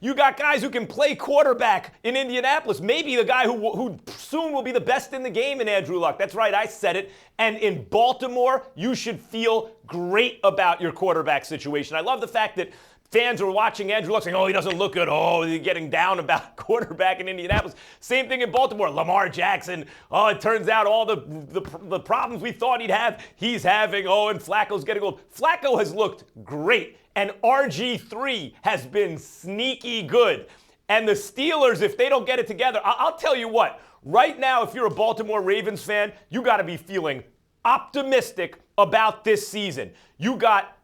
You got guys who can play quarterback in Indianapolis. Maybe the guy who soon will be the best in the game in Andrew Luck. That's right, I said it. And in Baltimore, you should feel great about your quarterback situation. I love the fact that fans are watching Andrew Luck saying, oh, he doesn't look good. Oh, he's getting down about quarterback in Indianapolis. Same thing in Baltimore. Lamar Jackson. Oh, it turns out all the problems we thought he'd have, he's having. Oh, and Flacco's getting old. Flacco has looked great. And RG3 has been sneaky good. And the Steelers, if they don't get it together, I'll tell you what. Right now, if you're a Baltimore Ravens fan, you got to be feeling optimistic about this season. You got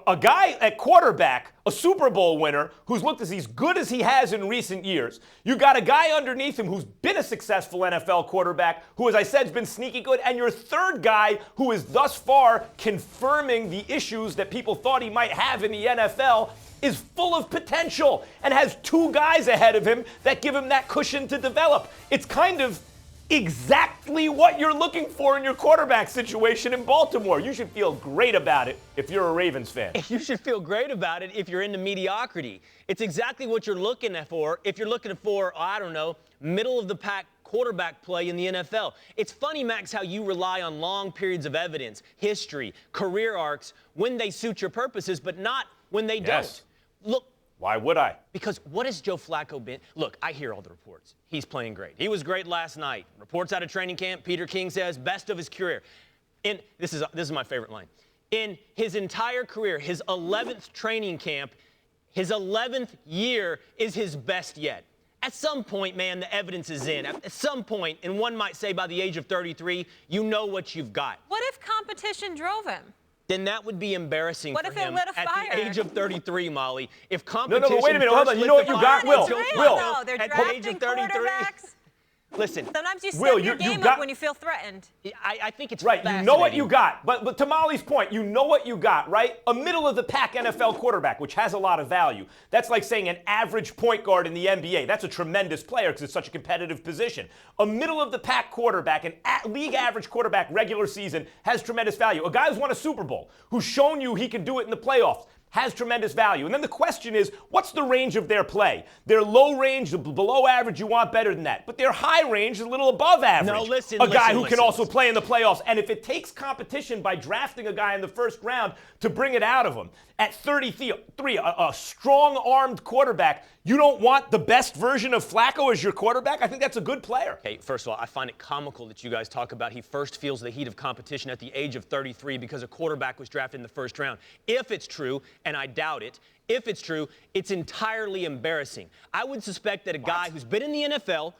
a guy at quarterback, a Super Bowl winner, who's looked as good as he has in recent years. You got a guy underneath him who's been a successful NFL quarterback, who, as I said, has been sneaky good. And your third guy, who is thus far confirming the issues that people thought he might have in the NFL, is full of potential and has two guys ahead of him that give him that cushion to develop. It's kind of exactly what you're looking for in your quarterback situation in Baltimore. You should feel great about it if you're a Ravens fan. You should feel great about it if you're into mediocrity. It's exactly what you're looking for if you're looking for, I don't know, middle-of-the-pack quarterback play in the NFL. It's funny, Max, how you rely on long periods of evidence, history, career arcs when they suit your purposes, but not when they don't. Look. Why would I? Because what has Joe Flacco been? Look, I hear all the reports. He's playing great. He was great last night. Reports out of training camp, Peter King says, best of his career. And this is my favorite line. In his entire career, his 11th training camp, his 11th year is his best yet. At some point, man, the evidence is in. At some point, and one might say by the age of 33, you know what you've got. What if competition drove him? Then that would be embarrassing for him at the age of 33, Molly. If competition No, wait a minute, hold on. You know what you got, Will? No, they're at drafting the age of 33. quarterbacks. Listen. Sometimes you step Will, your game up when you feel threatened. I think it's right. You know what you got. But to Molly's point, you know what you got, right? A middle-of-the-pack NFL quarterback, which has a lot of value. That's like saying an average point guard in the NBA. That's a tremendous player because it's such a competitive position. A middle-of-the-pack quarterback, an league-average quarterback regular season has tremendous value. A guy who's won a Super Bowl, who's shown you he can do it in the playoffs, has tremendous value. And then the question is, what's the range of their play? Their low range, below average, you want better than that. But their high range is a little above average. No, listen, a guy who can also play in the playoffs. And if it takes competition by drafting a guy in the first round to bring it out of him, at 33, a strong-armed quarterback, you don't want the best version of Flacco as your quarterback? I think that's a good player. Okay, first of all, I find it comical that you guys talk about he first feels the heat of competition at the age of 33 because a quarterback was drafted in the first round. If it's true, and I doubt it, if it's true, it's entirely embarrassing. I would suspect that a guy who's been in the NFL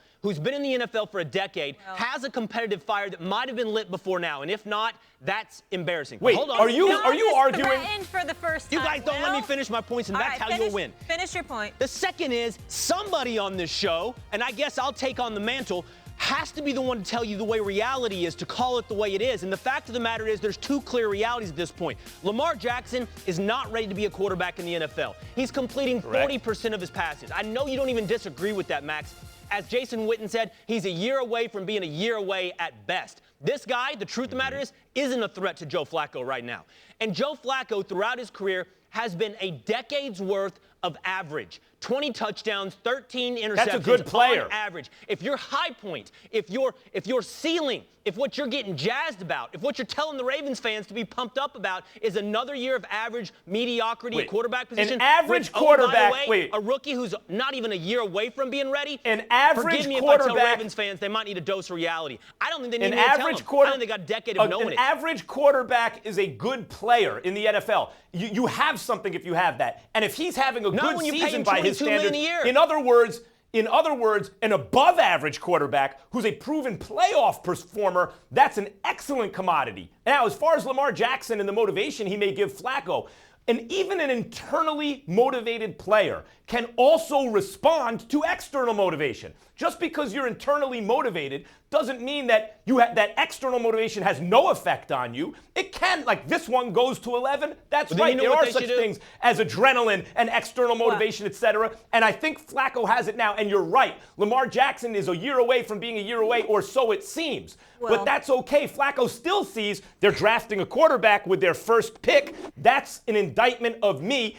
for a decade, has a competitive fire that might have been lit before now. And if not, that's embarrassing. Wait, hold on. are you arguing? For the first time, you guys don't let me finish my points, and that's how you'll win. Finish your point. The second is somebody on this show, and I guess I'll take on the mantle, has to be the one to tell you the way reality is, to call it the way it is. And the fact of the matter is there's two clear realities at this point. Lamar Jackson is not ready to be a quarterback in the NFL. He's completing 40% of his passes. I know you don't even disagree with that, Max. As Jason Witten said, he's a year away from being a year away at best. This guy, the truth of the matter is, isn't a threat to Joe Flacco right now. And Joe Flacco, throughout his career, has been a decade's worth of average. 20 touchdowns, 13 interceptions. That's a good player. On average. If your high point, if your ceiling, if what you're getting jazzed about, if what you're telling the Ravens fans to be pumped up about is another year of average mediocrity at quarterback position. An average quarterback, by the way, a rookie who's not even a year away from being ready. An average forgive me quarterback. If I tell Ravens fans they might need a dose of reality. I don't think they need to tell them. I think they got a decade of knowing it. An average quarterback is a good player in the NFL. You have something if you have that. And if he's having a good season by his standards, in other words, an above-average quarterback who's a proven playoff performer, that's an excellent commodity. Now, as far as Lamar Jackson and the motivation he may give Flacco, and even an internally motivated player can also respond to external motivation. Just because you're internally motivated doesn't mean that that external motivation has no effect on you. It can, like this one goes to 11. That's right. There are such things as adrenaline and external motivation, etc. And I think Flacco has it now. And you're right. Lamar Jackson is a year away from being a year away, or so it seems. But that's okay. Flacco still sees they're drafting a quarterback with their first pick. That's an indictment of me.